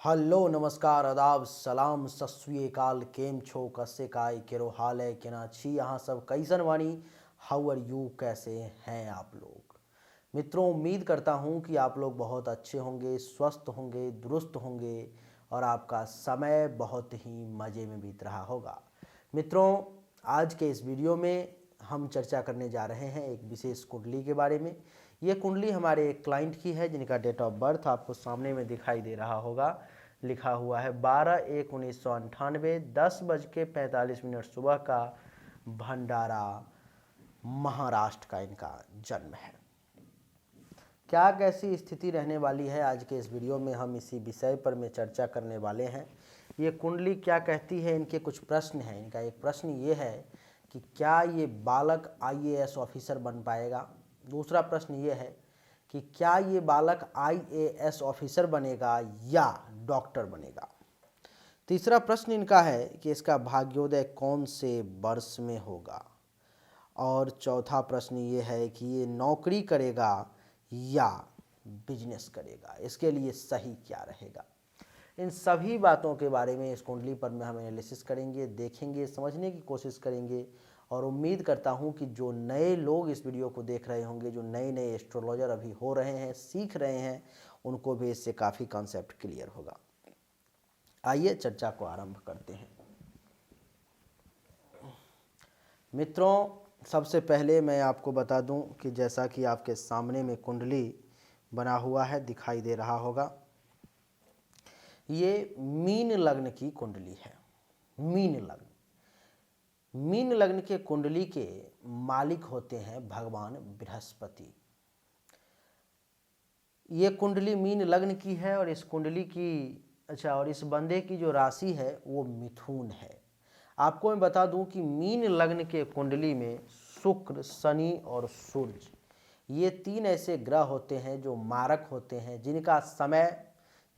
Hello नमस्कार आदाब सलाम सत श्री अकाल केम छो कसे काय केरो हाल है केना छी यहाँ सब कैसन वाणी हाउ आर यू कैसे हैं आप लोग। मित्रों उम्मीद करता हूँ कि आप लोग बहुत अच्छे होंगे, स्वस्थ होंगे, दुरुस्त होंगे और आपका समय बहुत ही मज़े में बीत रहा होगा। मित्रों आज के इस वीडियो में हम चर्चा करने जा रहे हैं एक विशेष कुंडली के बारे में। ये कुंडली हमारे एक क्लाइंट की है जिनका डेट ऑफ बर्थ आपको सामने में दिखाई दे रहा होगा। लिखा हुआ है 12/1/1998 10:45 सुबह का भंडारा महाराष्ट्र का इनका जन्म है। क्या कैसी स्थिति रहने वाली है आज के इस वीडियो में हम इसी विषय पर में चर्चा करने वाले हैं। ये कुंडली क्या कहती है, इनके कुछ प्रश्न हैं। इनका एक प्रश्न ये है कि क्या ये बालक IAS ऑफिसर बन पाएगा। दूसरा प्रश्न ये है कि क्या ये बालक IAS ऑफिसर बनेगा या डॉक्टर बनेगा। तीसरा प्रश्न इनका है कि इसका भाग्योदय कौन से वर्ष में होगा। और चौथा प्रश्न ये है कि ये नौकरी करेगा या बिजनेस करेगा, इसके लिए सही क्या रहेगा। इन सभी बातों के बारे में इस कुंडली पर में हम एनालिसिस करेंगे, देखेंगे, समझने की कोशिश करेंगे और उम्मीद करता हूं कि जो नए लोग इस वीडियो को देख रहे होंगे, जो नए नए एस्ट्रोलॉजर अभी हो रहे हैं, सीख रहे हैं, उनको भी इससे काफ़ी कॉन्सेप्ट क्लियर होगा। आइए चर्चा को आरंभ करते हैं। मित्रों सबसे पहले मैं आपको बता दूं कि जैसा कि आपके सामने में कुंडली बना हुआ है, दिखाई दे रहा होगा, ये मीन लग्न की कुंडली है। मीन लग्न के कुंडली के मालिक होते हैं भगवान बृहस्पति। ये कुंडली मीन लग्न की है और इस कुंडली की और इस बंदे की जो राशि है वो मिथुन है। आपको मैं बता दूं कि मीन लग्न के कुंडली में शुक्र, शनि और सूर्य ये तीन ऐसे ग्रह होते हैं जो मारक होते हैं, जिनका समय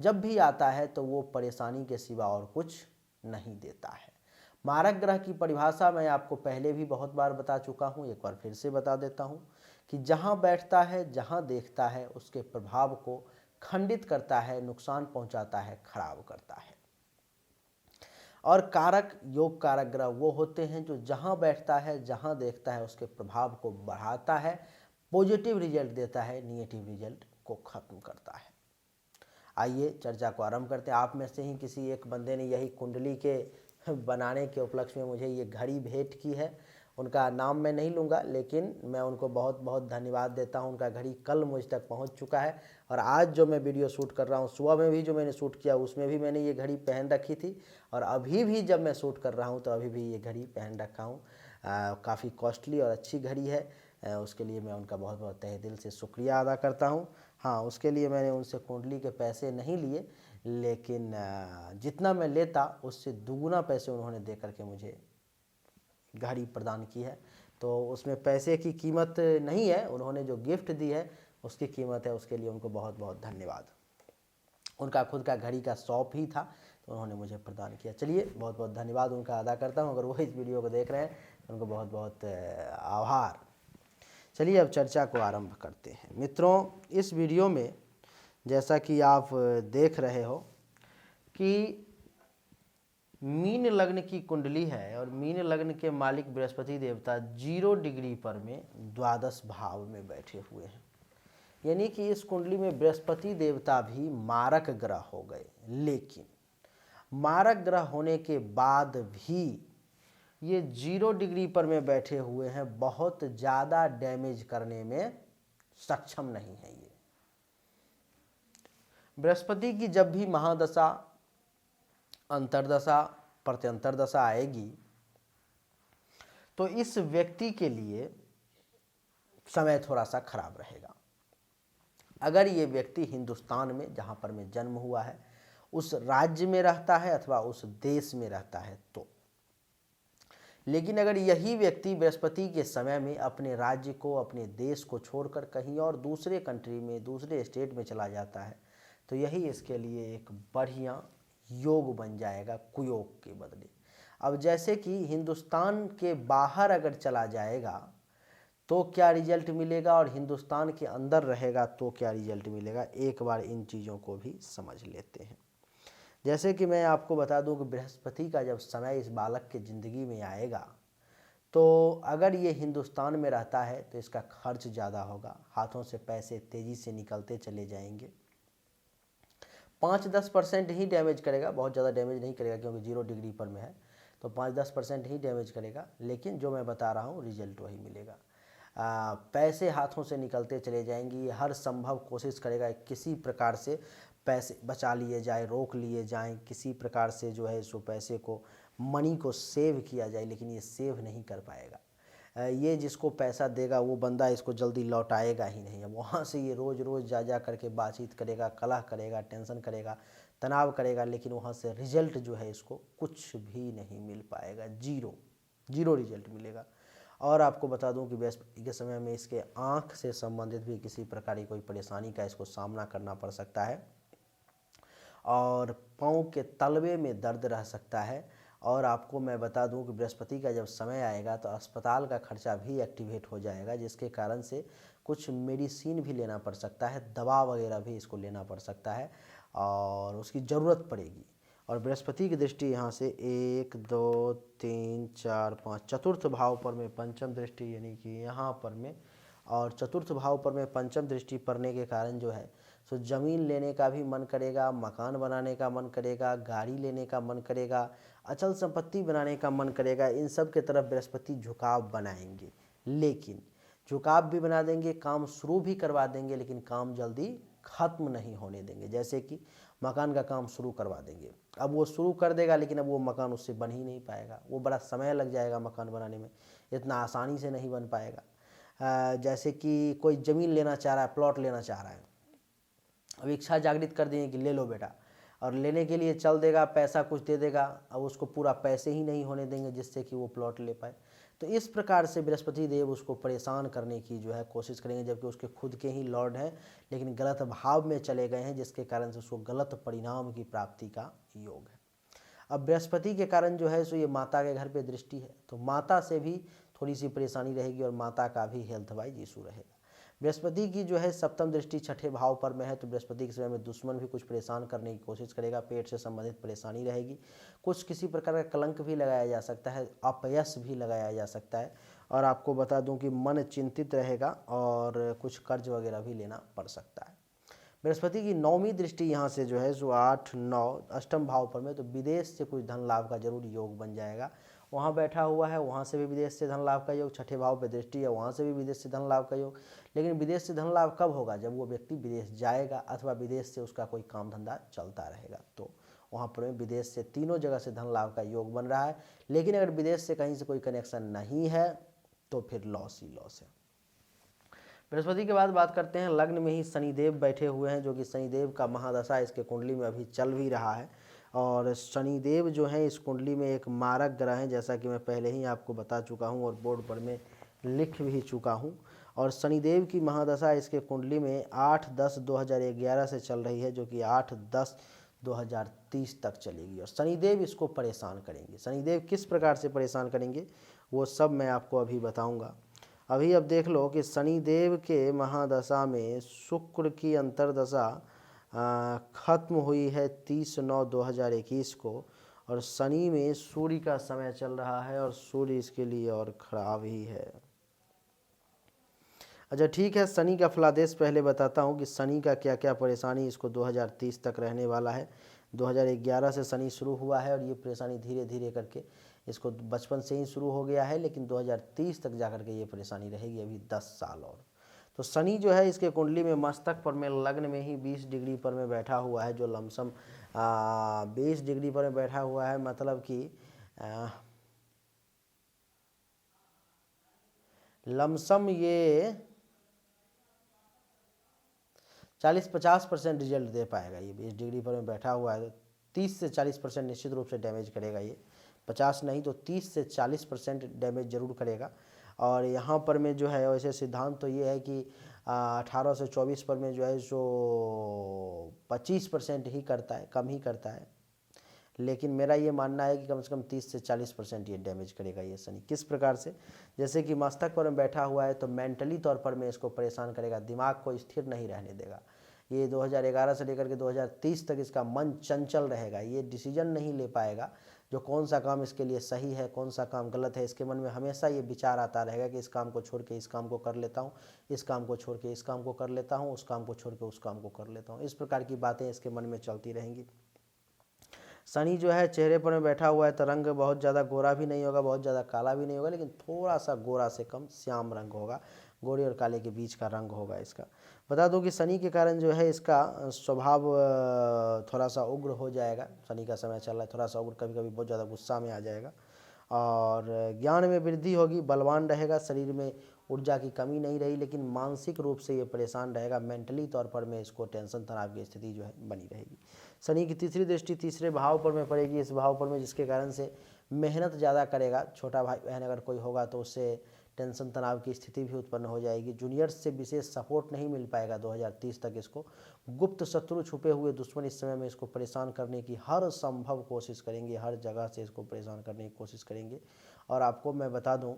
जब भी आता है तो वो परेशानी के सिवा और कुछ नहीं देता है। मारक ग्रह की परिभाषा मैं आपको पहले भी बहुत बार बता चुका हूँ, एक बार फिर से बता देता हूँ कि जहाँ बैठता है, जहाँ देखता है, उसके प्रभाव को खंडित करता है, नुकसान पहुँचाता है, खराब करता है। और कारक, योग कारक ग्रह वो होते हैं जो जहाँ बैठता है, जहाँ देखता है, उसके प्रभाव को बढ़ाता है, पॉजिटिव रिजल्ट देता है, निगेटिव रिजल्ट को खत्म करता है। आइए चर्चा को आरंभ करते हैं। आप में से ही किसी एक बंदे ने यही कुंडली के बनाने के उपलक्ष्य में मुझे ये घड़ी भेंट की है। उनका नाम मैं नहीं लूँगा, लेकिन मैं उनको बहुत बहुत धन्यवाद देता हूँ। उनका घड़ी कल मुझ तक पहुँच चुका है और आज जो मैं वीडियो शूट कर रहा हूँ, सुबह में भी जो मैंने शूट किया उसमें भी मैंने ये घड़ी पहन रखी थी और अभी भी जब मैं शूट कर रहा हूँ तो अभी भी ये घड़ी पहन रखा हूँ। काफ़ी कॉस्टली और अच्छी घड़ी है। उसके लिए मैं उनका बहुत बहुत तहे दिल से शुक्रिया अदा करता हूँ। हाँ, उसके लिए मैंने उनसे कुंडली के पैसे नहीं लिए, लेकिन जितना मैं लेता उससे दुगुना पैसे उन्होंने दे करके मुझे घड़ी प्रदान की है। तो उसमें पैसे की कीमत नहीं है, उन्होंने जो गिफ्ट दी है उसकी कीमत है। उसके लिए उनको बहुत बहुत धन्यवाद। उनका खुद का घड़ी का शॉप ही था तो उन्होंने मुझे प्रदान किया। चलिए बहुत बहुत धन्यवाद उनका अदा करता हूँ। अगर वो इस वीडियो को देख रहे हैं तो उनको बहुत बहुत आभार। चलिए अब चर्चा को आरंभ करते हैं। मित्रों इस वीडियो में जैसा कि आप देख रहे हो कि मीन लग्न की कुंडली है और मीन लग्न के मालिक बृहस्पति देवता 0 डिग्री पर में द्वादश भाव में बैठे हुए हैं। यानी कि इस कुंडली में बृहस्पति देवता भी मारक ग्रह हो गए, लेकिन मारक ग्रह होने के बाद भी ये 0 डिग्री पर में बैठे हुए हैं, बहुत ज़्यादा डैमेज करने में सक्षम नहीं है। ये बृहस्पति की जब भी महादशा, अंतर्दशा, प्रत्यंतर दशा आएगी तो इस व्यक्ति के लिए समय थोड़ा सा खराब रहेगा। अगर ये व्यक्ति हिंदुस्तान में, जहाँ पर में जन्म हुआ है, उस राज्य में रहता है अथवा उस देश में रहता है तो। लेकिन अगर यही व्यक्ति बृहस्पति के समय में अपने राज्य को, अपने देश को छोड़कर कहीं और दूसरे कंट्री में, दूसरे स्टेट में चला जाता है तो यही इसके लिए एक बढ़िया योग बन जाएगा, कुयोग के बदले। अब जैसे कि हिंदुस्तान के बाहर अगर चला जाएगा तो क्या रिजल्ट मिलेगा और हिंदुस्तान के अंदर रहेगा तो क्या रिजल्ट मिलेगा, एक बार इन चीज़ों को भी समझ लेते हैं। जैसे कि मैं आपको बता दूं कि बृहस्पति का जब समय इस बालक के ज़िंदगी में आएगा तो अगर ये हिंदुस्तान में रहता है तो इसका खर्च ज़्यादा होगा, हाथों से पैसे तेज़ी से निकलते चले जाएंगे। 5-10% ही डैमेज करेगा, बहुत ज़्यादा डैमेज नहीं करेगा क्योंकि 0 डिग्री पर में है, तो 5-10% ही डैमेज करेगा, लेकिन जो मैं बता रहा हूँ रिजल्ट वही मिलेगा। पैसे हाथों से निकलते चले जाएंगे, ये हर संभव कोशिश करेगा किसी प्रकार से पैसे बचा लिए जाए, रोक लिए जाएं, किसी प्रकार से जो है सो पैसे को, मनी को सेव किया जाए, लेकिन ये सेव नहीं कर पाएगा। ये जिसको पैसा देगा वो बंदा इसको जल्दी लौटाएगा ही नहीं। अब वहाँ से ये रोज़ रोज़ जा जा करके बातचीत करेगा, कलह करेगा, टेंशन करेगा, तनाव करेगा, लेकिन वहाँ से रिजल्ट जो है इसको कुछ भी नहीं मिल पाएगा, जीरो रिजल्ट मिलेगा। और आपको बता दूं कि बृहस्पति के समय में इसके आँख से संबंधित भी किसी प्रकार की कोई परेशानी का इसको सामना करना पड़ सकता है, और पाँव के तलवे में दर्द रह सकता है। और आपको मैं बता दूं कि बृहस्पति का जब समय आएगा तो अस्पताल का खर्चा भी एक्टिवेट हो जाएगा, जिसके कारण से कुछ मेडिसिन भी लेना पड़ सकता है, दवा वगैरह भी इसको लेना पड़ सकता है और उसकी ज़रूरत पड़ेगी। और बृहस्पति की दृष्टि यहाँ से 1 2 3 4 5 चतुर्थ भाव पर में पंचम दृष्टि, यानी कि यहाँ पर में, और चतुर्थ भाव पर में पंचम दृष्टि पड़ने के कारण जो है सो ज़मीन लेने का भी मन करेगा, मकान बनाने का मन करेगा, गाड़ी लेने का मन करेगा, अचल संपत्ति बनाने का मन करेगा। इन सब के तरफ बृहस्पति झुकाव बनाएंगे, लेकिन झुकाव भी बना देंगे, काम शुरू भी करवा देंगे, लेकिन काम जल्दी ख़त्म नहीं होने देंगे। जैसे कि मकान का काम शुरू करवा देंगे, अब वो शुरू कर देगा लेकिन अब वो मकान उससे बन ही नहीं पाएगा, वो बड़ा समय लग जाएगा मकान बनाने में, इतना आसानी से नहीं बन पाएगा। जैसे कि कोई ज़मीन लेना चाह रहा है, प्लॉट लेना चाह रहा है, अब इच्छा जागृत कर देंगे कि ले लो बेटा, और लेने के लिए चल देगा, पैसा कुछ दे देगा, अब उसको पूरा पैसे ही नहीं होने देंगे जिससे कि वो प्लॉट ले पाए। तो इस प्रकार से बृहस्पति देव उसको परेशान करने की जो है कोशिश करेंगे, जबकि उसके खुद के ही लॉर्ड हैं, लेकिन गलत भाव में चले गए हैं, जिसके कारण से उसको गलत परिणाम की प्राप्ति का योग है। अब बृहस्पति के कारण जो है सो ये माता के घर पे दृष्टि है, तो माता से भी थोड़ी सी परेशानी रहेगी और माता का भी हेल्थ वाइज इशू रहेगा। बृहस्पति की जो है सप्तम दृष्टि छठे भाव पर में है, तो बृहस्पति के समय में दुश्मन भी कुछ परेशान करने की कोशिश करेगा, पेट से संबंधित परेशानी रहेगी, कुछ किसी प्रकार का कलंक भी लगाया जा सकता है, अपयश भी लगाया जा सकता है। और आपको बता दूं कि मन चिंतित रहेगा और कुछ कर्ज वगैरह भी लेना पड़ सकता है। बृहस्पति की 9वीं दृष्टि यहाँ से जो है सो 8 9 अष्टम भाव पर में, तो विदेश से कुछ धन लाभ का जरूर योग बन जाएगा। वहाँ बैठा हुआ है, वहाँ से भी विदेश से धन लाभ का योग, छठे भाव पर दृष्टि है, वहाँ से भी विदेश से धन लाभ का योग। लेकिन विदेश से धन लाभ कब होगा? जब वो व्यक्ति विदेश जाएगा अथवा विदेश से उसका कोई काम धंधा चलता रहेगा, तो वहाँ पर विदेश से तीनों जगह से धन लाभ का योग बन रहा है। लेकिन अगर विदेश से कहीं से कोई कनेक्शन नहीं है तो फिर लॉस ही लॉस है। बृहस्पति के बाद बात करते हैं, लग्न में ही शनिदेव बैठे हुए हैं, जो कि शनिदेव का महादशा इसके कुंडली में अभी चल भी रहा है। और शनिदेव जो है इस कुंडली में एक मारक ग्रह हैं, जैसा कि मैं पहले ही आपको बता चुका हूं और बोर्ड पर में लिख भी चुका हूं। और शनिदेव की महादशा इसके कुंडली में 8-10-2011 से चल रही है, जो कि 8-10-2030 तक चलेगी। और शनिदेव इसको परेशान करेंगे। शनिदेव किस प्रकार से परेशान करेंगे वो सब मैं आपको अभी बताऊँगा। अभी अब देख लो कि शनिदेव के महादशा में शुक्र की अंतर्दशा खत्म हुई है 30-9-2021 को, और शनि में सूर्य का समय चल रहा है और सूर्य इसके लिए और खराब ही है। अच्छा ठीक है, शनि का फलादेश पहले बताता हूँ कि शनि का क्या क्या परेशानी इसको 2030 तक रहने वाला है। 2011 से शनि शुरू हुआ है और ये परेशानी धीरे धीरे करके इसको बचपन से ही शुरू हो गया है, लेकिन 2030 तक जाकर के ये परेशानी रहेगी, अभी 10 साल और। तो शनि जो है इसके कुंडली में मस्तक पर में लग्न में ही 20 डिग्री पर में बैठा हुआ है, जो लमसम 20 डिग्री पर में बैठा हुआ है, मतलब कि लमसम ये 40-50% रिजल्ट दे पाएगा। ये 20 डिग्री पर में बैठा हुआ है, 30 से 40% निश्चित रूप से डैमेज करेगा। ये 50 नहीं तो 30 से 40% डैमेज जरूर करेगा। और यहाँ पर में जो है वैसे सिद्धांत तो ये है कि 18 से 24 पर में जो है सो 25% ही करता है, कम ही करता है। लेकिन मेरा ये मानना है कि कम से कम 30 से 40% ये डैमेज करेगा ये शनि। किस प्रकार से? जैसे कि मस्तक पर में बैठा हुआ है तो मेंटली तौर पर में इसको परेशान करेगा, दिमाग को स्थिर नहीं रहने देगा। ये 2011 से लेकर के 2030 तक इसका मन चंचल रहेगा, ये डिसीजन नहीं ले पाएगा जो कौन सा काम इसके लिए सही है, कौन सा काम गलत है। इसके मन में हमेशा ये विचार आता रहेगा कि इस काम को छोड़ के इस काम को कर लेता हूँ, इस काम को छोड़ के इस काम को कर लेता हूँ, उस काम को छोड़ के उस काम को कर लेता हूँ। इस प्रकार की बातें इसके मन में चलती रहेंगी। शनि जो है चेहरे पर में बैठा हुआ है तो रंग बहुत ज़्यादा गोरा भी नहीं होगा, बहुत ज़्यादा काला भी नहीं होगा, लेकिन थोड़ा सा गोरा से कम श्याम रंग होगा, गोरे और काले के बीच का रंग होगा इसका। बता दूं कि शनि के कारण जो है इसका स्वभाव थोड़ा सा उग्र हो जाएगा। शनि का समय चल रहा है, थोड़ा सा उग्र, कभी कभी बहुत ज़्यादा गुस्सा में आ जाएगा। और ज्ञान में वृद्धि होगी, बलवान रहेगा, शरीर में ऊर्जा की कमी नहीं रही, लेकिन मानसिक रूप से ये परेशान रहेगा। मेंटली तौर पर में इसको टेंशन तनाव की स्थिति जो है बनी रहेगी। शनि की तीसरी दृष्टि तीसरे भाव पर में पड़ेगी, इस भाव पर में, जिसके कारण से मेहनत ज़्यादा करेगा। छोटा भाई बहन अगर कोई होगा तो उससे टेंशन तनाव की स्थिति भी उत्पन्न हो जाएगी। जूनियर्स से विशेष सपोर्ट नहीं मिल पाएगा 2030 तक इसको। गुप्त शत्रु, छुपे हुए दुश्मन इस समय में इसको परेशान करने की हर संभव कोशिश करेंगे, हर जगह से इसको परेशान करने की कोशिश करेंगे। और आपको मैं बता दूं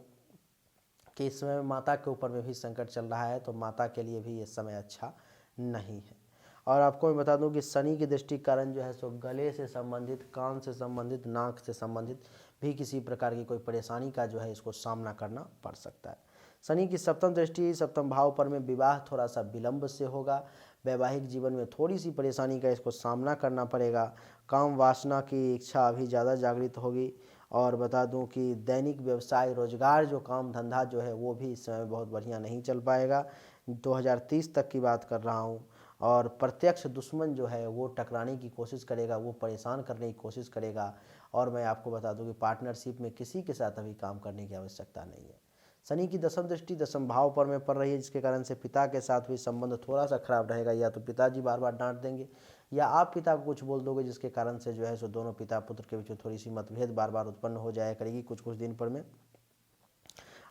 कि इस समय माता के ऊपर में भी संकट चल रहा है, तो माता के लिए भी ये समय अच्छा नहीं है। और आपको मैं बता दूं कि शनि की दृष्टि के कारण जो है सो गले से संबंधित, कान से संबंधित, नाक से संबंधित भी किसी प्रकार की कोई परेशानी का जो है इसको सामना करना पड़ सकता है। शनि की सप्तम दृष्टि सप्तम भाव पर में विवाह थोड़ा सा विलंब से होगा। वैवाहिक जीवन में थोड़ी सी परेशानी का इसको सामना करना पड़ेगा। काम वासना की इच्छा अभी ज़्यादा जागृत होगी। और बता दूं कि दैनिक व्यवसाय, रोजगार, जो काम धंधा जो है वो भी इस समय बहुत बढ़िया नहीं चल पाएगा। 2030 तक की बात कर रहा हूँ। और प्रत्यक्ष दुश्मन जो है वो टकराने की कोशिश करेगा, वो परेशान करने की कोशिश करेगा। और मैं आपको बता दूं कि पार्टनरशिप में किसी के साथ अभी काम करने की आवश्यकता नहीं है। शनि की दसम दृष्टि दसम भाव पर में पड़ रही है, जिसके कारण से पिता के साथ भी संबंध थोड़ा सा खराब रहेगा। या तो पिताजी बार बार डांट देंगे, या आप पिता को कुछ बोल दोगे, जिसके कारण से जो है सो दोनों पिता पुत्र के बीच में थोड़ी सी मतभेद बार बार उत्पन्न हो जाया करेगी कुछ कुछ दिन पर में।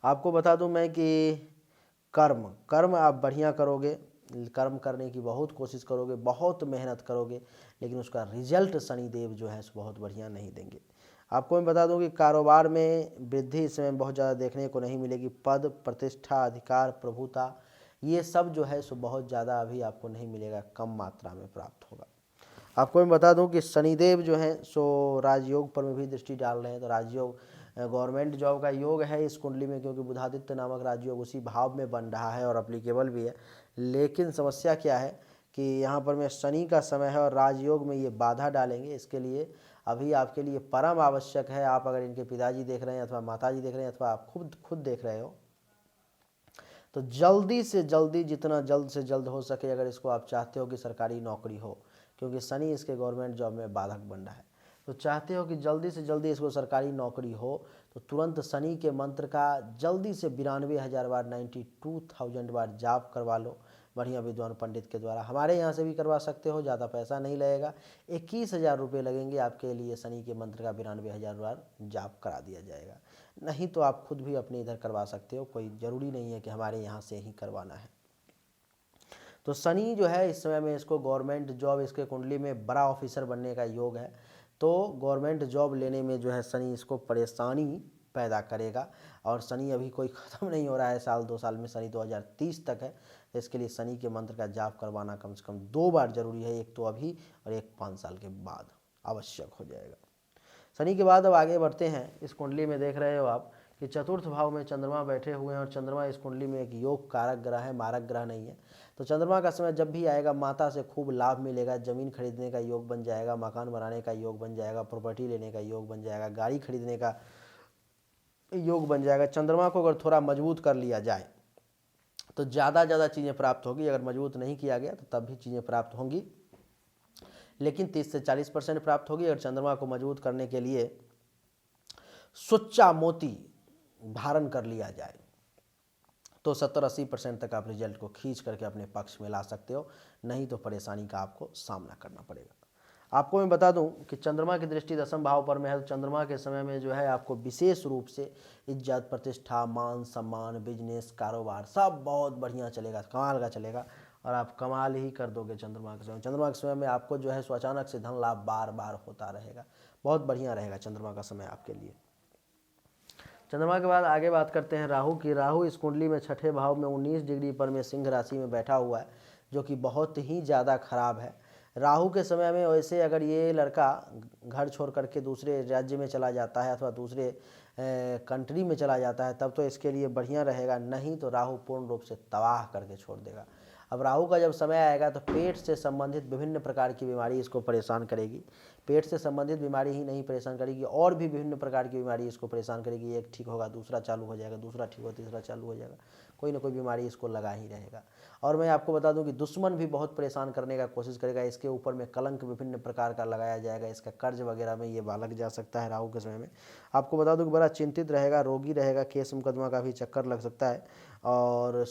आपको बता दूं मैं कि कर्म आप बढ़िया करोगे, कर्म करने की बहुत कोशिश करोगे, बहुत मेहनत करोगे, लेकिन उसका रिजल्ट शनिदेव जो है बहुत बढ़िया नहीं देंगे। आपको मैं बता दूं कि कारोबार में वृद्धि इस समय बहुत ज़्यादा देखने को नहीं मिलेगी। पद, प्रतिष्ठा, अधिकार, प्रभुता, ये सब जो है सो बहुत ज़्यादा अभी आपको नहीं मिलेगा, कम मात्रा में प्राप्त होगा। आपको मैं बता दूं कि शनिदेव जो है सो राजयोग पर में भी दृष्टि डाल रहे हैं। तो राजयोग गवर्नमेंट जॉब का योग है इस कुंडली में, क्योंकि बुधादित्य नामक राजयोग उसी भाव में बन रहा है और अप्लीकेबल भी है। लेकिन समस्या क्या है कि यहाँ पर में शनि का समय है और राजयोग में ये बाधा डालेंगे। इसके लिए अभी आपके लिए परम आवश्यक है, आप अगर इनके पिताजी देख रहे हैं अथवा माताजी देख रहे हैं अथवा आप खुद देख रहे हो, तो जल्दी से जल्दी, जितना जल्द से जल्द हो सके, अगर इसको आप चाहते हो कि सरकारी नौकरी हो, क्योंकि शनि इसके गवर्नमेंट जॉब में बाधक बन रहा है, तो चाहते हो कि जल्दी से जल्दी इसको सरकारी नौकरी हो, तो तुरंत शनि के मंत्र का जल्दी से 92,000 बार, 92,000 बार जाप करवा लो बढ़िया विद्वान पंडित के द्वारा। हमारे यहाँ से भी करवा सकते हो, ज़्यादा पैसा नहीं लगेगा, 21,000 रुपये लगेंगे, आपके लिए शनि के मंत्र का 92,000 बार जाप करा दिया जाएगा। नहीं तो आप खुद भी अपने इधर करवा सकते हो, कोई ज़रूरी नहीं है कि हमारे यहाँ से ही करवाना है। तो शनि जो है इस समय में इसको गवर्नमेंट जॉब, इसके कुंडली में बड़ा ऑफिसर बनने का योग है, तो गवर्नमेंट जॉब लेने में जो है शनि इसको परेशानी पैदा करेगा। और शनि अभी कोई ख़त्म नहीं हो रहा है, साल 2 साल में, शनि 2030 तक है। तो इसके लिए शनि के मंत्र का जाप करवाना कम से कम 2 बार जरूरी है, एक तो अभी और एक 5 साल के बाद आवश्यक हो जाएगा। शनि के बाद अब आगे बढ़ते हैं। इस कुंडली में देख रहे हो आप कि चतुर्थ भाव में चंद्रमा बैठे हुए हैं, और चंद्रमा इस कुंडली में एक योग कारक ग्रह है, मारक ग्रह नहीं है। तो चंद्रमा का समय जब भी आएगा, माता से खूब लाभ मिलेगा, ज़मीन खरीदने का योग बन जाएगा, मकान बनाने का योग बन जाएगा, प्रॉपर्टी लेने का योग बन जाएगा, गाड़ी खरीदने का योग बन जाएगा। चंद्रमा को अगर थोड़ा मजबूत कर लिया जाए तो ज़्यादा चीज़ें प्राप्त होगी, अगर मजबूत नहीं किया गया तो तब भी चीज़ें प्राप्त होंगी, लेकिन 30 से 40% प्राप्त होगी। अगर चंद्रमा को मजबूत करने के लिए सुच्चा मोती धारण कर लिया जाए तो 70-80% तक आप रिजल्ट को खींच करके अपने पक्ष में ला सकते हो, नहीं तो परेशानी का आपको सामना करना पड़ेगा। आपको मैं बता दूं कि चंद्रमा की दृष्टि दसम भाव पर में है, तो चंद्रमा के समय में जो है आपको विशेष रूप से इज्जत, प्रतिष्ठा, मान सम्मान, बिजनेस, कारोबार सब बहुत बढ़िया चलेगा, कमाल का चलेगा, और आप कमाल ही कर दोगे चंद्रमा के समय। चंद्रमा के समय में आपको जो है सो अचानक से धन लाभ बार बार होता रहेगा, बहुत बढ़िया रहेगा चंद्रमा का समय आपके लिए। चंद्रमा के बाद आगे बात करते हैं राहु की। राहु इस कुंडली में छठे भाव में 19 डिग्री पर में सिंह राशि में बैठा हुआ है, जो कि बहुत ही ज़्यादा खराब है। राहु के समय में वैसे अगर ये लड़का घर छोड़ करके दूसरे राज्य में चला जाता है अथवा दूसरे कंट्री में चला जाता है तब तो इसके लिए बढ़िया रहेगा, नहीं तो राहु पूर्ण रूप से तबाह करके छोड़ देगा। अब राहु का जब समय आएगा तो पेट से संबंधित विभिन्न प्रकार की बीमारी इसको परेशान करेगी। पेट से संबंधित बीमारी ही नहीं परेशान करेगी, और भी विभिन्न प्रकार की बीमारी इसको परेशान करेगी। एक ठीक होगा दूसरा चालू हो जाएगा, दूसरा ठीक होगा तीसरा चालू हो जाएगा, कोई ना कोई बीमारी इसको लगा ही रहेगा। और मैं आपको बता दूं कि दुश्मन भी बहुत परेशान करने का कोशिश करेगा। इसके ऊपर में कलंक विभिन्न प्रकार का लगाया जाएगा, इसका कर्ज वगैरह में ये लग जा सकता है राहु के समय में। आपको बता दूं कि बड़ा चिंतित रहेगा, रोगी रहेगा, केस मुकदमा का भी चक्कर लग सकता है और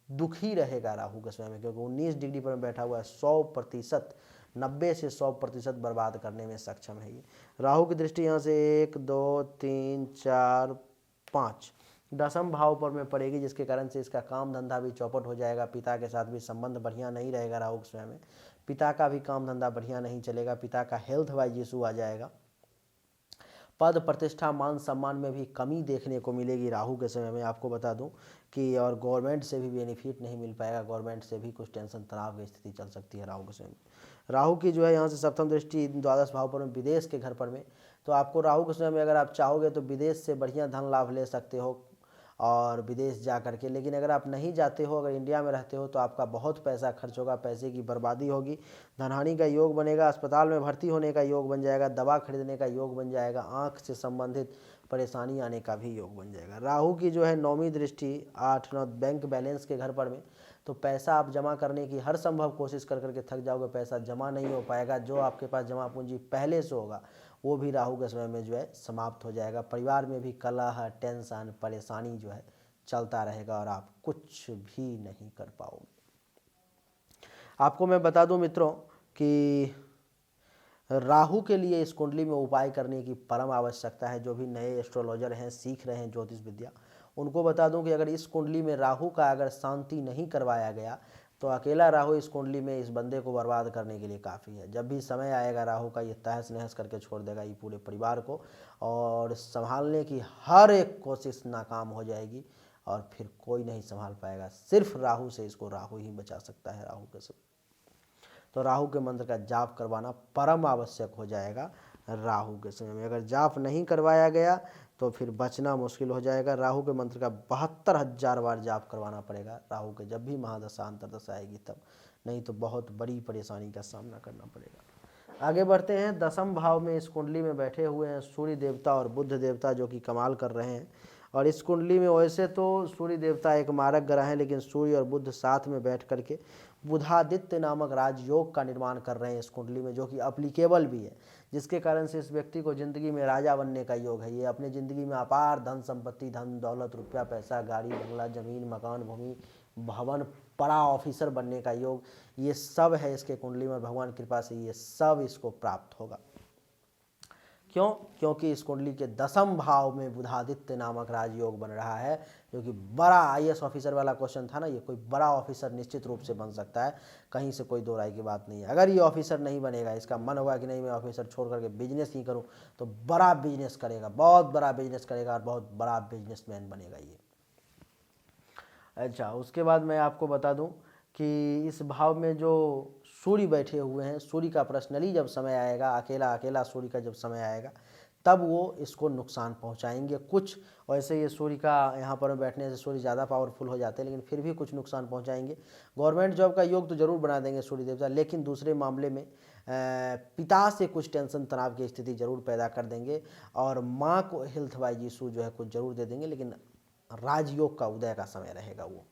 दुखी रहेगा राहु के समय में, क्योंकि 19 डिग्री पर बैठा हुआ है। 100% 90 से 100% बर्बाद करने में सक्षम है ये। राहु की दृष्टि यहाँ से 1 2 3 4 5 दसम भाव पर में पड़ेगी, जिसके कारण से इसका काम धंधा भी चौपट हो जाएगा। पिता के साथ भी संबंध बढ़िया नहीं रहेगा राहु के समय में। पिता का भी काम धंधा बढ़िया नहीं चलेगा, पिता का हेल्थ वाइज इशू आ जाएगा। पद प्रतिष्ठा मान सम्मान में भी कमी देखने को मिलेगी राहु के समय में। आपको बता दूं कि और गवर्नमेंट से भी बेनिफिट नहीं मिल पाएगा, गवर्नमेंट से भी कुछ टेंशन तनाव की स्थिति चल सकती है राहु के समय में। राहु की जो है यहाँ से सप्तम दृष्टि द्वादश भाव पर में विदेश के घर पर में, तो आपको राहु के समय में अगर आप चाहोगे तो विदेश से बढ़िया धन लाभ ले सकते हो और विदेश जा करके। लेकिन अगर आप नहीं जाते हो, अगर इंडिया में रहते हो तो आपका बहुत पैसा खर्च होगा, पैसे की बर्बादी होगी, धनहानि का योग बनेगा, अस्पताल में भर्ती होने का योग बन जाएगा, दवा खरीदने का योग बन जाएगा, आँख से संबंधित परेशानी आने का भी योग बन जाएगा। राहु की जो है 9वीं दृष्टि 8 9 बैंक बैलेंस के घर पर में, तो पैसा आप जमा करने की हर संभव कोशिश कर करके थक जाओगे, पैसा जमा नहीं हो पाएगा। जो आपके पास जमा पूंजी पहले से होगा वो भी राहु के समय में जो है समाप्त हो जाएगा। परिवार में भी कलह, टेंशन, परेशानी जो है चलता रहेगा और आप कुछ भी नहीं कर पाओगे। आपको मैं बता दूं मित्रों कि राहु के लिए इस कुंडली में उपाय करने की परम आवश्यकता है। जो भी नए एस्ट्रोलॉजर हैं, सीख रहे हैं ज्योतिष विद्या, उनको बता दूं कि अगर इस कुंडली में राहु का अगर शांति नहीं करवाया गया तो अकेला राहु इस कुंडली में इस बंदे को बर्बाद करने के लिए काफ़ी है। जब भी समय आएगा राहु का, ये तहस नहस करके छोड़ देगा ये पूरे परिवार को, और संभालने की हर एक कोशिश नाकाम हो जाएगी और फिर कोई नहीं संभाल पाएगा। सिर्फ राहु से इसको राहु ही बचा सकता है। राहु के समय तो राहु के मंत्र का जाप करवाना परम आवश्यक हो जाएगा राहु के समय में। अगर जाप नहीं करवाया गया तो फिर बचना मुश्किल हो जाएगा। राहु के मंत्र का 72,000 बार जाप करवाना पड़ेगा राहु के, जब भी महादशा अंतर्दशा आएगी तब, नहीं तो बहुत बड़ी परेशानी का सामना करना पड़ेगा। आगे बढ़ते हैं। दसम भाव में इस कुंडली में बैठे हुए हैं सूर्य देवता और बुध देवता, जो कि कमाल कर रहे हैं। और इस कुंडली में वैसे तो सूर्य देवता एक मारक ग्रह है, लेकिन सूर्य और बुध साथ में बैठ करके बुधादित्य नामक राजयोग का निर्माण कर रहे हैं इस कुंडली में, जो कि अप्लीकेबल भी है, जिसके कारण से इस व्यक्ति को जिंदगी में राजा बनने का योग है। ये अपने ज़िंदगी में अपार धन संपत्ति, धन दौलत, रुपया पैसा, गाड़ी बंगला, जमीन मकान भूमि भवन, बड़ा ऑफिसर बनने का योग, ये सब है इसके कुंडली में। भगवान की कृपा से ये सब इसको प्राप्त होगा। क्यों? क्योंकि इस कुंडली के दसम भाव में बुधादित्य नामक राजयोग बन रहा है, जो कि बड़ा IAS ऑफिसर वाला क्वेश्चन था ना, ये कोई बड़ा ऑफिसर निश्चित रूप से बन सकता है, कहीं से कोई दो राय की बात नहीं है। अगर ये ऑफिसर नहीं बनेगा, इसका मन होगा कि नहीं मैं ऑफिसर छोड़ करके बिजनेस ही करूं, तो बड़ा बिजनेस करेगा, बहुत बड़ा बिजनेस करेगा और बहुत बड़ा बिजनेसमैन बनेगा ये। अच्छा, उसके बाद मैं आपको बता दूं कि इस भाव में जो सूर्य बैठे हुए हैं, सूर्य का पर्सनली जब समय आएगा, अकेला अकेला सूर्य का जब समय आएगा तब वो इसको नुकसान पहुंचाएंगे कुछ। वैसे ये सूर्य का यहाँ पर बैठने से सूर्य ज़्यादा पावरफुल हो जाते हैं, लेकिन फिर भी कुछ नुकसान पहुंचाएंगे। गवर्नमेंट जॉब का योग तो जरूर बना देंगे सूर्य देवता, लेकिन दूसरे मामले में पिता से कुछ टेंशन तनाव की स्थिति जरूर पैदा कर देंगे और माँ को हेल्थ वाइज इशू जो है कुछ जरूर दे देंगे, लेकिन राजयोग का उदय का समय रहेगा वो।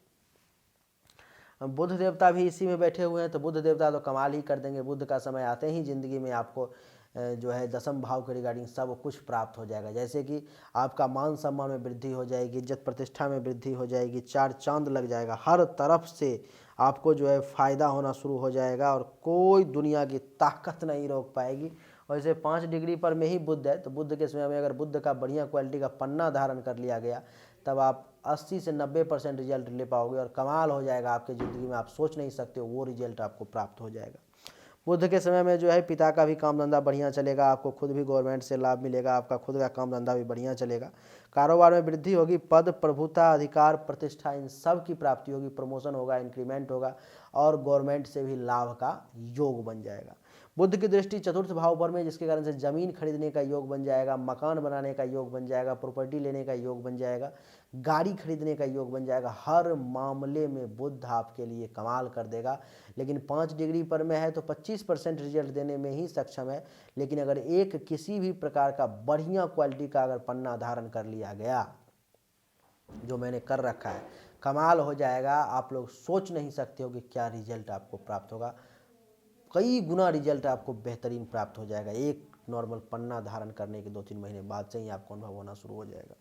बुध देवता भी इसी में बैठे हुए हैं, तो बुध देवता तो कमाल ही कर देंगे। बुध का समय आते ही जिंदगी में आपको जो है दसम भाव के रिगार्डिंग सब कुछ प्राप्त हो जाएगा। जैसे कि आपका मान सम्मान में वृद्धि हो जाएगी, इज्जत प्रतिष्ठा में वृद्धि हो जाएगी, चार चांद लग जाएगा, हर तरफ से आपको जो है फ़ायदा होना शुरू हो जाएगा और कोई दुनिया की ताकत नहीं रोक पाएगी। वैसे 5 डिग्री पर में ही बुध है, तो बुध के समय में अगर बुध का बढ़िया क्वालिटी का पन्ना धारण कर लिया गया तब आप 80 से 90% रिजल्ट ले पाओगे और कमाल हो जाएगा आपके ज़िंदगी में, आप सोच नहीं सकते हो वो रिजल्ट आपको प्राप्त हो जाएगा। बुध के समय में जो है पिता का भी काम धंधा बढ़िया चलेगा, आपको खुद भी गवर्नमेंट से लाभ मिलेगा, आपका खुद का काम धंधा भी बढ़िया चलेगा, कारोबार में वृद्धि होगी, पद प्रभुता अधिकार प्रतिष्ठा इन सब की प्राप्ति होगी, प्रमोशन होगा, इंक्रीमेंट होगा और गवर्नमेंट से भी लाभ का योग बन जाएगा। बुध की दृष्टि चतुर्थ भाव पर में, जिसके कारण से जमीन खरीदने का योग बन जाएगा, मकान बनाने का योग बन जाएगा, प्रॉपर्टी लेने का योग बन जाएगा, गाड़ी खरीदने का योग बन जाएगा। हर मामले में बुध आपके लिए कमाल कर देगा। लेकिन 5 डिग्री पर में है तो 25% रिजल्ट देने में ही सक्षम है। लेकिन अगर एक किसी भी प्रकार का बढ़िया क्वालिटी का अगर पन्ना धारण कर लिया गया, जो मैंने कर रखा है, कमाल हो जाएगा। आप लोग सोच नहीं सकते हो कि क्या रिजल्ट आपको प्राप्त होगा। कई गुना रिजल्ट आपको बेहतरीन प्राप्त हो जाएगा। एक नॉर्मल पन्ना धारण करने के 2-3 महीने बाद से ही आपको अनुभव होना शुरू हो जाएगा।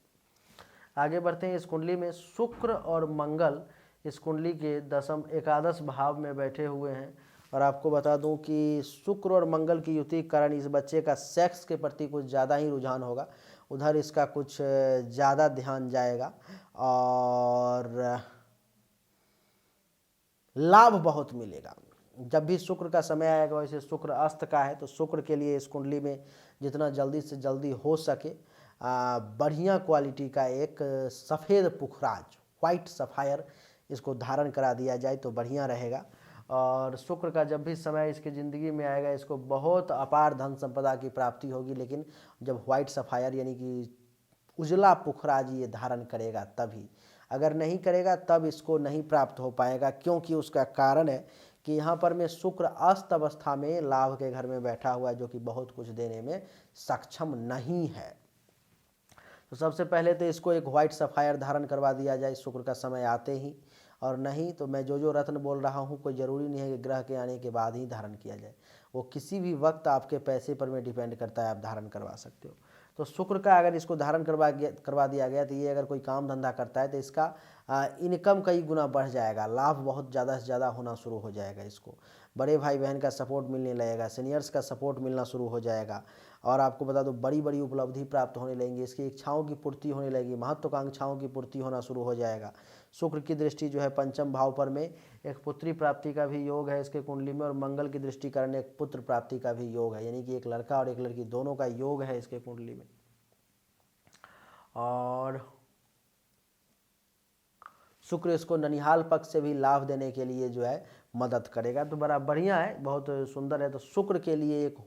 आगे बढ़ते हैं। इस कुंडली में शुक्र और मंगल इस कुंडली के दशम एकादश भाव में बैठे हुए हैं। और आपको बता दूं कि शुक्र और मंगल की युति के कारण इस बच्चे का सेक्स के प्रति कुछ ज़्यादा ही रुझान होगा, उधर इसका कुछ ज़्यादा ध्यान जाएगा और लाभ बहुत मिलेगा। जब भी शुक्र का समय आएगा, वैसे शुक्र अस्त का है, तो शुक्र के लिए इस कुंडली में जितना जल्दी से जल्दी हो सके बढ़िया क्वालिटी का एक सफ़ेद पुखराज, वाइट सफ़ायर इसको धारण करा दिया जाए तो बढ़िया रहेगा। और शुक्र का जब भी समय इसके ज़िंदगी में आएगा, इसको बहुत अपार धन संपदा की प्राप्ति होगी। लेकिन जब वाइट सफ़ायर यानी कि उजला पुखराज ये धारण करेगा तभी, अगर नहीं करेगा तब इसको नहीं प्राप्त हो पाएगा। क्योंकि उसका कारण है कि यहाँ पर में शुक्र अस्त अवस्था में लाभ के घर में बैठा हुआ है, जो कि बहुत कुछ देने में सक्षम नहीं है। तो सबसे पहले तो इसको एक वाइट सफ़ायर धारण करवा दिया जाए शुक्र का समय आते ही, और नहीं तो मैं जो रत्न बोल रहा हूँ कोई ज़रूरी नहीं है कि ग्रह के आने के बाद ही धारण किया जाए, वो किसी भी वक्त आपके पैसे पर में डिपेंड करता है, आप धारण करवा सकते हो। तो शुक्र का अगर इसको धारण करवा दिया गया तो ये अगर कोई काम धंधा करता है तो इसका इनकम कई गुना बढ़ जाएगा, लाभ बहुत ज़्यादा से ज़्यादा होना शुरू हो जाएगा। इसको बड़े भाई बहन का सपोर्ट मिलने लगेगा, सीनियर्स का सपोर्ट मिलना शुरू हो जाएगा। और आपको बता दो बड़ी बड़ी उपलब्धि प्राप्त होने लगेंगी, इसकी इच्छाओं की पूर्ति होने लगेगी, महत्वाकांक्षाओं की पूर्ति होना शुरू हो जाएगा। शुक्र की दृष्टि जो है पंचम भाव पर में एक पुत्री प्राप्ति का भी योग है इसके कुंडली में, और मंगल की दृष्टि कारण एक पुत्र प्राप्ति का भी योग है, यानी कि एक लड़का और एक लड़की दोनों का योग है इसके कुंडली में। और शुक्र इसको ननिहाल पक्ष से भी लाभ देने के लिए जो है मदद करेगा। तो बड़ा बढ़िया है, बहुत सुंदर है। तो शुक्र के लिए एक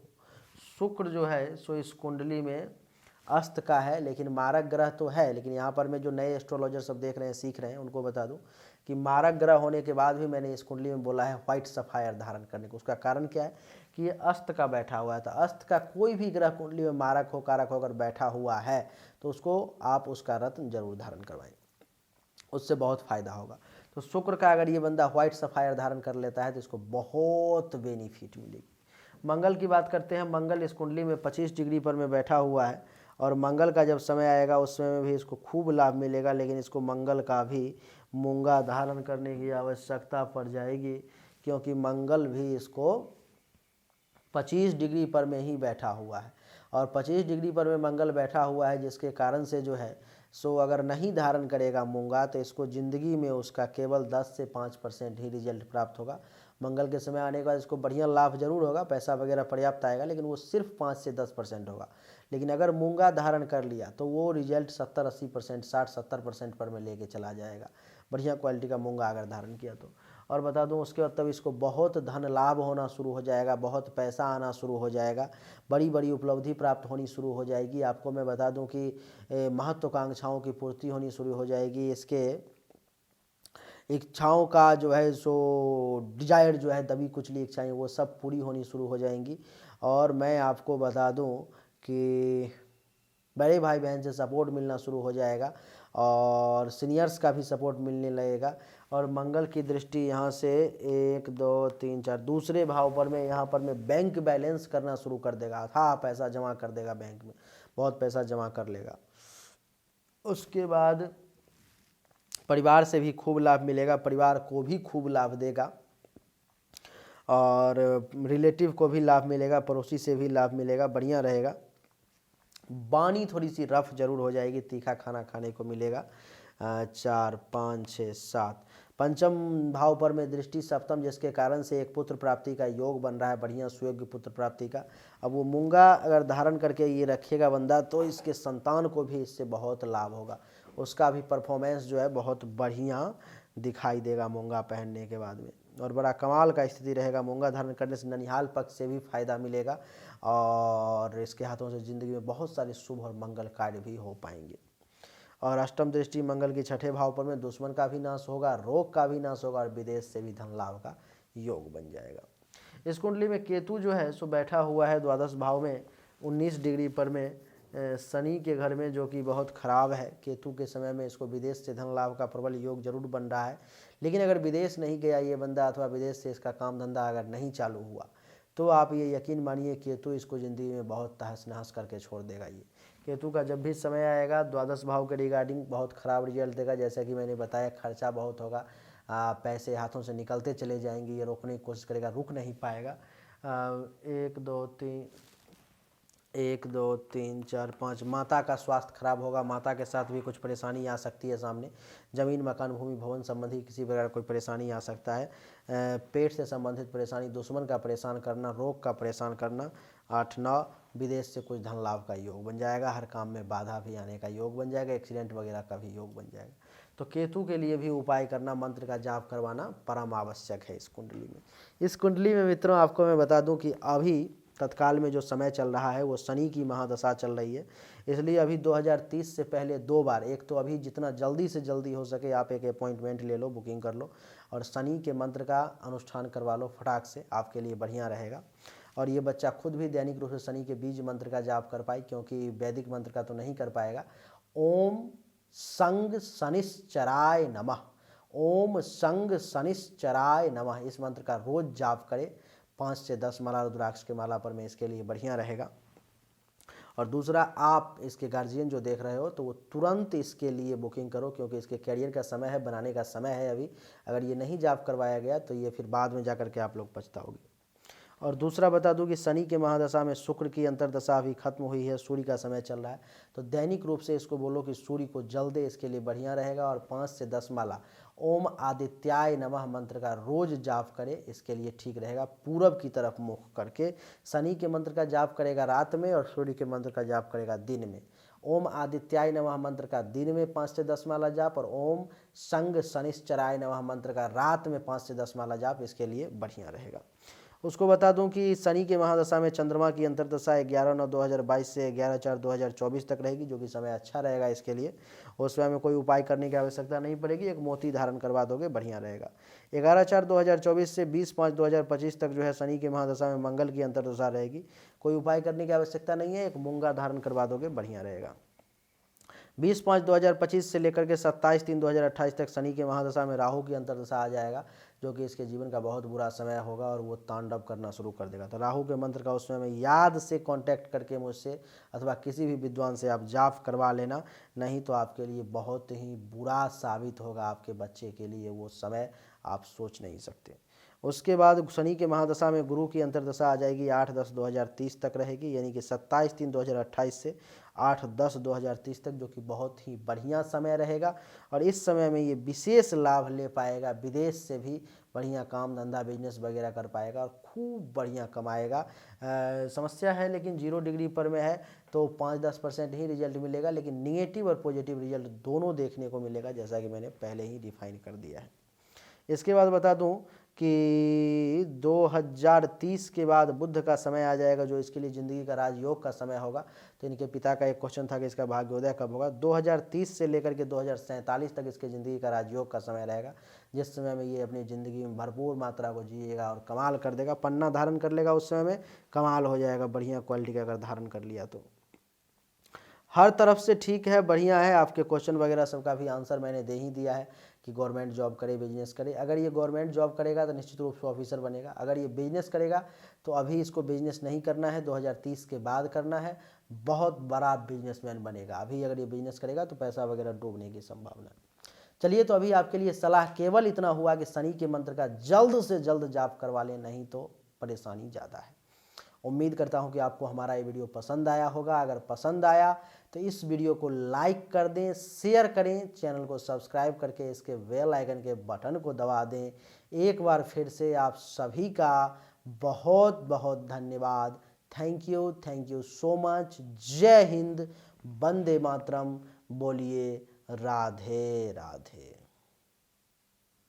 शुक्र जो है सो इस कुंडली में अस्त का है, लेकिन मारक ग्रह तो है। लेकिन यहाँ पर मैं जो नए एस्ट्रोलॉजर सब देख रहे हैं, सीख रहे हैं, उनको बता दूं कि मारक ग्रह होने के बाद भी मैंने इस कुंडली में बोला है व्हाइट सफ़ायर धारण करने को। उसका कारण क्या है कि ये अस्त का बैठा हुआ है। तो अस्त का कोई भी ग्रह कुंडली में मारक हो कारक होकर बैठा हुआ है तो उसको आप उसका रत्न जरूर धारण करवाएं, उससे बहुत फ़ायदा होगा। तो शुक्र का अगर ये बंदा व्हाइट सफ़ायर धारण कर लेता है तो इसको बहुत बेनिफिट मिलेगी। मंगल की बात करते हैं। मंगल इस कुंडली में 25 डिग्री पर में बैठा हुआ है, और मंगल का जब समय आएगा उस समय में भी इसको खूब लाभ मिलेगा। लेकिन इसको मंगल का भी मूंगा धारण करने की आवश्यकता पड़ जाएगी, क्योंकि मंगल भी इसको 25 डिग्री पर में ही बैठा हुआ है। और 25 डिग्री पर में मंगल बैठा हुआ है, जिसके कारण से जो है सो अगर नहीं धारण करेगा मूंगा तो इसको ज़िंदगी में उसका केवल 10 से 5% ही रिजल्ट प्राप्त होगा। मंगल के समय आने के बाद इसको बढ़िया लाभ जरूर होगा, पैसा वगैरह पर्याप्त आएगा, लेकिन वो सिर्फ 5 से 10% होगा। लेकिन अगर मूंगा धारण कर लिया तो वो रिजल्ट 70-80%, 60-70% पर में लेके चला जाएगा, बढ़िया क्वालिटी का मूंगा अगर धारण किया तो। और बता दूं उसके बाद तब इसको बहुत धन लाभ होना शुरू हो जाएगा, बहुत पैसा आना शुरू हो जाएगा, बड़ी बड़ी उपलब्धि प्राप्त होनी शुरू हो जाएगी। आपको मैं बता दूं कि महत्वाकांक्षाओं की पूर्ति होनी शुरू हो जाएगी, इसके इच्छाओं का जो है सो डिजायर जो है दबी कुचली इच्छाएं वो सब पूरी होनी शुरू हो जाएंगी। और मैं आपको बता दूं कि बड़े भाई बहन से सपोर्ट मिलना शुरू हो जाएगा, और सीनियर्स का भी सपोर्ट मिलने लगेगा। और मंगल की दृष्टि यहाँ से 1 2 3 4 दूसरे भाव पर में यहाँ पर में बैंक बैलेंस करना शुरू कर देगा, हाँ पैसा जमा कर देगा बैंक में, बहुत पैसा जमा कर लेगा। उसके बाद परिवार से भी खूब लाभ मिलेगा, परिवार को भी खूब लाभ देगा, और रिलेटिव को भी लाभ मिलेगा, पड़ोसी से भी लाभ मिलेगा, बढ़िया रहेगा। वाणी थोड़ी सी रफ जरूर हो जाएगी, तीखा खाना खाने को मिलेगा। 4 5 6 7 पंचम भाव पर में दृष्टि सप्तम, जिसके कारण से एक पुत्र प्राप्ति का योग बन रहा है, बढ़िया सुयोग्य पुत्र प्राप्ति का। अब वो मूंगा अगर धारण करके ये रखेगा बंदा तो इसके संतान को भी इससे बहुत लाभ होगा, उसका भी परफॉर्मेंस जो है बहुत बढ़िया दिखाई देगा मूंगा पहनने के बाद में, और बड़ा कमाल का स्थिति रहेगा। मूंगा धारण करने से ननिहाल पक्ष से भी फायदा मिलेगा और इसके हाथों से ज़िंदगी में बहुत सारे शुभ और मंगल कार्य भी हो पाएंगे। और अष्टम दृष्टि मंगल के छठे भाव पर में दुश्मन का भी नाश होगा, रोग का भी नाश होगा और विदेश से भी धन लाभ का योग बन जाएगा। इस कुंडली में केतु जो है सो बैठा हुआ है द्वादश भाव में 19 डिग्री पर में शनि के घर में, जो कि बहुत खराब है। केतु के समय में इसको विदेश से धन लाभ का प्रबल योग जरूर बन रहा है, लेकिन अगर विदेश नहीं गया ये बंदा अथवा विदेश से इसका काम धंधा अगर नहीं चालू हुआ तो आप ये यकीन मानिए केतु इसको ज़िंदगी में बहुत तहस नहस करके छोड़ देगा। ये केतु का जब भी समय आएगा द्वादश भाव के रिगार्डिंग बहुत ख़राब रिजल्ट देगा। जैसा कि मैंने बताया, खर्चा बहुत होगा, पैसे हाथों से निकलते चले जाएंगे, ये रोकने की कोशिश करेगा, रुक नहीं पाएगा। 1 2 3 4 5 माता का स्वास्थ्य खराब होगा, माता के साथ भी कुछ परेशानी आ सकती है सामने, जमीन मकान भूमि भवन संबंधी किसी प्रकार कोई परेशानी आ सकता है, पेट से संबंधित परेशानी, दुश्मन का परेशान करना, रोग का परेशान करना। 8 9 विदेश से कुछ धन लाभ का योग बन जाएगा, हर काम में बाधा भी आने का योग बन जाएगा, एक्सीडेंट वगैरह का भी योग बन जाएगा। तो केतु के लिए भी उपाय करना, मंत्र का जाप करवाना परम आवश्यक है इस कुंडली में। इस कुंडली में मित्रों आपको मैं बता दूं कि अभी तत्काल में जो समय चल रहा है वो शनि की महादशा चल रही है, इसलिए अभी 2030 से पहले 2 बार, एक तो अभी जितना जल्दी से जल्दी हो सके आप एक अपॉइंटमेंट ले लो, बुकिंग कर लो और शनि के मंत्र का अनुष्ठान करवा लो फटाक से, आपके लिए बढ़िया रहेगा। और ये बच्चा खुद भी दैनिक रूप से शनि के बीज मंत्र का जाप कर पाए, क्योंकि वैदिक मंत्र का तो नहीं कर पाएगा। ओम संग शनिश्चराय नमः, ओम संग शनिश्चराय नमः, इस मंत्र का रोज जाप करे। 5 से 10 माला रुद्राक्ष के माला पर में इसके लिए बढ़िया रहेगा। और दूसरा, आप इसके गार्जियन जो देख रहे हो तो वो तुरंत इसके लिए बुकिंग करो, क्योंकि इसके कैरियर का समय है, बनाने का समय है अभी। अगर ये नहीं जाप करवाया गया तो ये फिर बाद में जा कर के आप लोग पछताओगे। और दूसरा बता दूं कि शनि के महादशा में शुक्र की अंतर्दशा अभी खत्म हुई है, सूर्य का समय चल रहा है, तो दैनिक रूप से इसको बोलो कि सूर्य को जल दे, इसके लिए बढ़िया रहेगा। और 5 से 10 माला ओम आदित्याय नमः मंत्र का रोज जाप करे, इसके लिए ठीक रहेगा। पूरब की तरफ मुख करके शनि के मंत्र का जाप करेगा रात में और सूर्य के मंत्र का जाप करेगा दिन में। ओम आदित्याय नमः मंत्र का दिन में 5 से 10 माला जाप और ओम संग शनिश्चराय नमः मंत्र का रात में 5 से 10 माला जाप, इसके लिए बढ़िया रहेगा। उसको बता दूं कि शनि के महादशा में चंद्रमा की अंतर्दशा 11/9/2022 से 11/4/2024 तक रहेगी, जो कि समय अच्छा रहेगा इसके लिए। उस समय में कोई उपाय करने की आवश्यकता नहीं पड़ेगी, एक मोती धारण करवा दोगे बढ़िया रहेगा। 11/4/2024 से 20/5/2025 तक जो है शनि के महादशा में मंगल की अंतर्दशा रहेगी, कोई उपाय करने की आवश्यकता नहीं है, एक मूंगा धारण करवा दोगे बढ़िया रहेगा। 20/5/2025 से लेकर के 27/3/2028 तक शनि के महादशा में राहु की अंतर्दशा आ जाएगा, जो कि इसके जीवन का बहुत बुरा समय होगा और वो तांडव करना शुरू कर देगा। तो राहु के मंत्र का उस समय में याद से कांटेक्ट करके मुझसे अथवा किसी भी विद्वान से आप जाप करवा लेना, नहीं तो आपके लिए बहुत ही बुरा साबित होगा, आपके बच्चे के लिए वो समय आप सोच नहीं सकते। उसके बाद शनि के महादशा में गुरु की अंतर्दशा आ जाएगी, 8/10/2030 तक रहेगी, यानी कि 27/3/2028 से 8/10/2030 तक, जो कि बहुत ही बढ़िया समय रहेगा। और इस समय में ये विशेष लाभ ले पाएगा, विदेश से भी बढ़िया काम धंधा बिजनेस वगैरह कर पाएगा और खूब बढ़िया कमाएगा। समस्या है लेकिन 0 डिग्री पर में है तो 5-10% ही रिजल्ट मिलेगा, लेकिन निगेटिव और पॉजिटिव रिजल्ट दोनों देखने को मिलेगा, जैसा कि मैंने पहले ही डिफाइन कर दिया है। इसके बाद बता दूं कि 2030 के बाद बुध का समय आ जाएगा, जो इसके लिए ज़िंदगी का राजयोग का समय होगा। तो इनके पिता का एक क्वेश्चन था कि इसका भाग्योदय कब होगा। 2030 से लेकर के 2047 तक इसके ज़िंदगी का राजयोग का समय रहेगा, जिस समय में ये अपनी ज़िंदगी में भरपूर मात्रा को जिएगा और कमाल कर देगा। पन्ना धारण कर लेगा उस समय में, कमाल हो जाएगा, बढ़िया क्वालिटी का अगर धारण कर लिया तो। हर तरफ से ठीक है, बढ़िया है। आपके क्वेश्चन वगैरह सबका भी आंसर मैंने दे ही दिया है कि गवर्नमेंट जॉब करे, बिजनेस करे। अगर ये गवर्नमेंट जॉब करेगा तो निश्चित रूप से ऑफिसर बनेगा, अगर ये बिजनेस करेगा तो अभी इसको बिजनेस नहीं करना है, 2030 के बाद करना है, बहुत बड़ा बिजनेसमैन बनेगा। अभी अगर ये बिजनेस करेगा तो पैसा वगैरह डूबने की संभावना है। चलिए, तो अभी आपके लिए सलाह केवल इतना हुआ कि शनि के मंत्र का जल्द से जल्द जाप करवा लें, नहीं तो परेशानी ज़्यादा है। उम्मीद करता हूं कि आपको हमारा ये वीडियो पसंद आया होगा। अगर पसंद आया तो इस वीडियो को लाइक कर दें, शेयर करें, चैनल को सब्सक्राइब करके इसके बेल आइकन के बटन को दबा दें। एक बार फिर से आप सभी का बहुत बहुत धन्यवाद। Thank you so much. जय हिंद, वंदे मातरम। बोलिए राधे राधे।